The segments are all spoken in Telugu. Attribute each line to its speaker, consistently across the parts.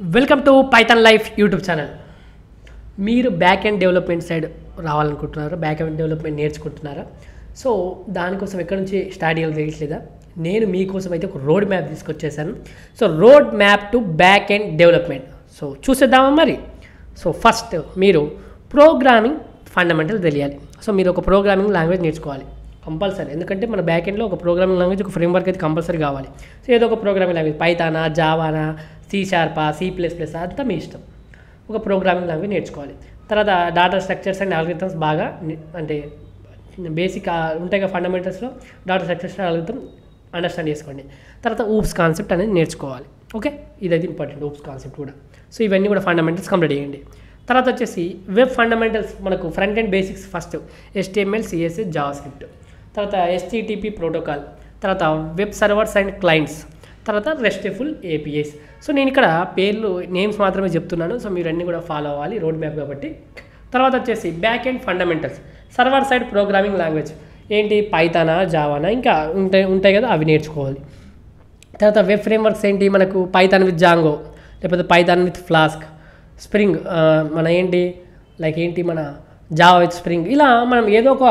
Speaker 1: Welcome to Python life YouTube channel. మీరు బ్యాక్ ఎండ్ డెవలప్మెంట్ సైడ్ రావాలనుకుంటున్నారా, బ్యాక్ ఎండ్ డెవలప్మెంట్ నేర్చుకుంటున్నారా? సో దానికోసం ఎక్కడి నుంచి స్టార్ట్ చేయాలో తెలియట్లేదా? నేను మీకోసం అయితే ఒక రోడ్ మ్యాప్ తీసుకొచ్చేసాను. So road map to back end development. So చూసేద్దామా మరి. సో ఫస్ట్ మీరు ప్రోగ్రామింగ్ ఫండమెంటల్ తెలియాలి. సో మీరు ఒక ప్రోగ్రామింగ్ లాంగ్వేజ్ నేర్చుకోవాలి కంపల్సరీ. ఎందుకంటే మన బ్యాక్ ఎండ్లో ఒక ప్రోగ్రామింగ్ లాంగ్వేజ్, ఒక ఫ్రేమ్వర్క్ అయితే కంపల్సరీ కావాలి. సో ఏదో ఒక ప్రోగ్రామింగ్ లాంగ్వేజ్, పైథానా, జావానా, C#, C++ అంతా మీ ఇష్టం. ఒక ప్రోగ్రామింగ్ లాంగ్వేజ్ నేర్చుకోవాలి. తర్వాత డాటా స్ట్రక్చర్స్ అండ్ ఆల్గరిథమ్స్ బాగా అంటే బేసిక్ ఉంటాయి కదా ఫండమెంటల్స్లో, డాటా స్ట్రక్చర్స్ ఆల్గరిథమ్ అండర్స్టాండ్ చేసుకోండి. తర్వాత ఊప్స్ కాన్సెప్ట్ అనేది నేర్చుకోవాలి. ఓకే, ఇదైతే ఇంపార్టెంట్, ఊప్స్ కాన్సెప్ట్ కూడా. సో ఇవన్నీ కూడా ఫండమెంటల్స్ కంప్లీట్ చేయండి. తర్వాత వచ్చేసి వెబ్ ఫండమెంటల్స్, మనకు front and basics first HTML, CSS, JavaScript, తర్వాత HTTP ప్రోటోకాల్, తర్వాత వెబ్ సర్వర్స్ అండ్ క్లయింట్స్, తర్వాత రెస్ట్ఫుల్ APIs. సో నేను ఇక్కడ పేర్లు నేమ్స్ మాత్రమే చెప్తున్నాను. సో మీరు అన్నీ కూడా ఫాలో అవ్వాలి రోడ్ మ్యాప్ కాబట్టి. తర్వాత వచ్చేసి back end fundamentals, server side programming language ఏంటి, పైథానా, జావానా, ఇంకా ఉంటాయి కదా, అవి నేర్చుకోవాలి. తర్వాత వెబ్ ఫ్రేమ్వర్క్స్ ఏంటి, మనకు పైథాన్ విత్ జాంగో, లేకపోతే పైథాన్ విత్ ఫ్లాస్క్, స్ప్రింగ్, మన ఏంటి లైక్ ఏంటి మన జావా విత్ స్ప్రింగ్, ఇలా మనం ఏదో ఒక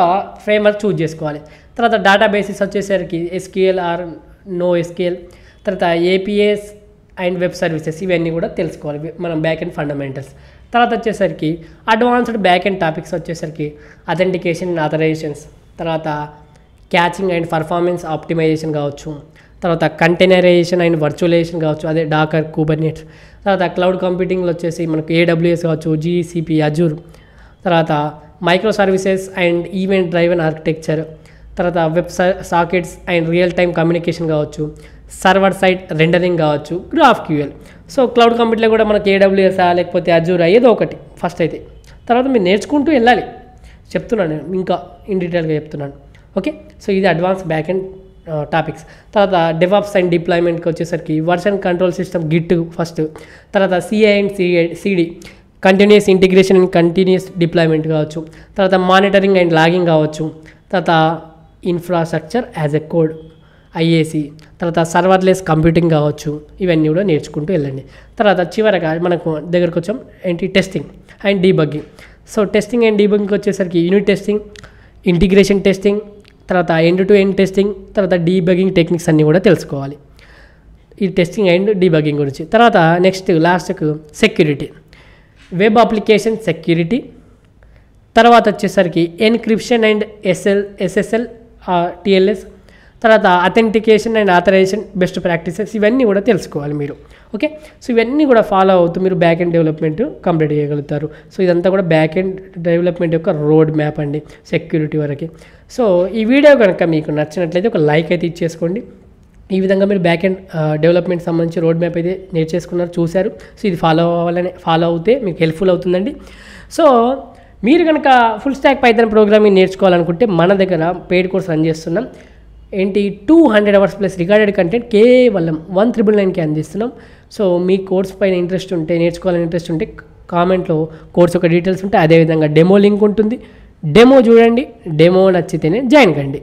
Speaker 1: ఫ్రేమ్వర్క్ చూజ్ చేసుకోవాలి. తర్వాత డేటా బేసిస్ వచ్చేసరికి SQL ఆర్ NoSQL, తర్వాత APIs అండ్ వెబ్ సర్వీసెస్, ఇవన్నీ కూడా తెలుసుకోవాలి మనం బ్యాక్ ఎండ్ ఫండమెంటల్స్. తర్వాత వచ్చేసరికి అడ్వాన్స్డ్ బ్యాక్ ఎండ్ టాపిక్స్ వచ్చేసరికి అథెంటికేషన్ అండ్ ఆథరైజేషన్స్, తర్వాత క్యాచింగ్ అండ్ పర్ఫార్మెన్స్ ఆప్టిమైజేషన్ కావచ్చు, తర్వాత కంటైనరైజేషన్ అండ్ వర్చువలైజేషన్ కావచ్చు, అదే డాకర్, కుబర్నెట్స్. తర్వాత క్లౌడ్ కంప్యూటింగ్లో వచ్చేసి మనకు AWS కావచ్చు, GCP, అజూర్, తర్వాత micro services and event driven architecture, తర్వాత web sockets and real time communication కావచ్చు, సర్వర్ సైడ్ రెండరింగ్ కావచ్చు, GraphQL. సో క్లౌడ్ కంప్యూటర్లో కూడా మనకి AWS లేకపోతే అజూర్ ఏదో ఒకటి ఫస్ట్ అయితే. తర్వాత మీరు నేర్చుకుంటూ వెళ్ళాలి, చెప్తున్నాను నేను ఇంకా ఇన్ డీటెయిల్గా చెప్తున్నాను. ఓకే, సో ఇది అడ్వాన్స్ బ్యాక్ ఎండ్ టాపిక్స్. తర్వాత డెవాప్స్ అండ్ డిప్లాయ్మెంట్కి వచ్చేసరికి version control system Git first, తర్వాత CI and CD continuous integration and continuous deployment కావచ్చు, తర్వాత మానిటరింగ్ అండ్ లాగింగ్ కావచ్చు, తర్వాత infrastructure as a code IAC, తర్వాత సర్వర్లెస్ కంప్యూటింగ్ కావచ్చు, ఇవన్నీ కూడా నేర్చుకుంటూ వెళ్ళండి. తర్వాత చివరగా మనకు దగ్గరకు వచ్చాం ఏంటి, testing and debugging. So testing and debugging వచ్చేసరికి యూనిట్ టెస్టింగ్, ఇంటిగ్రేషన్ టెస్టింగ్, తర్వాత ఎండ్ టు ఎండ్ టెస్టింగ్, తర్వాత డీబగ్గింగ్ టెక్నిక్స్ అన్నీ కూడా తెలుసుకోవాలి ఈ టెస్టింగ్ అండ్ డీబగ్గింగ్ గురించి. తర్వాత నెక్స్ట్ లాస్ట్కు సెక్యూరిటీ, వెబ్ అప్లికేషన్ సెక్యూరిటీ, తర్వాత వచ్చేసరికి ఎన్క్రిప్షన్ అండ్ SSL TLS, తర్వాత authentication and authorization best practices, ఇవన్నీ కూడా తెలుసుకోవాలి మీరు. ఓకే, సో ఇవన్నీ కూడా ఫాలో అవుతూ మీరు బ్యాక్ ఎండ్ డెవలప్మెంట్ కంప్లీట్ చేయగలుగుతారు. సో ఇదంతా కూడా బ్యాక్ ఎండ్ డెవలప్మెంట్ యొక్క రోడ్ మ్యాప్ అండి, సెక్యూరిటీ వరకు. సో ఈ వీడియో కనుక మీకు నచ్చినట్లయితే ఒక లైక్ అయితే ఇచ్చేసుకోండి. ఈ విధంగా మీరు బ్యాక్ ఎండ్ డెవలప్మెంట్ సంబంధించి రోడ్ మ్యాప్ అయితే నేర్చేసుకున్నారు, చూశారు. సో ఇది ఫాలో అవుతే మీకు హెల్ప్ఫుల్ అవుతుందండి. సో మీరు కనుక ఫుల్ స్టాక్ పైథాన్ ప్రోగ్రామింగ్ నేర్చుకోవాలనుకుంటే మన దగ్గర పెయిడ్ కోర్స్ రన్ చేస్తున్నాం. ఏంటి 200 అవర్స్ ప్లస్ రికార్డెడ్ కంటెంట్ కేవలం 1999కి అందిస్తున్నాం. సో మీ కోర్స్ పైన ఇంట్రెస్ట్ ఉంటే, నేర్చుకోవాలని ఇంట్రెస్ట్ ఉంటే కామెంట్లో కోర్స్ యొక్క డీటెయిల్స్ ఉంటాయి. అదేవిధంగా డెమో లింక్ ఉంటుంది, డెమో చూడండి, డెమో నచ్చితేనే జాయిన్ కండి.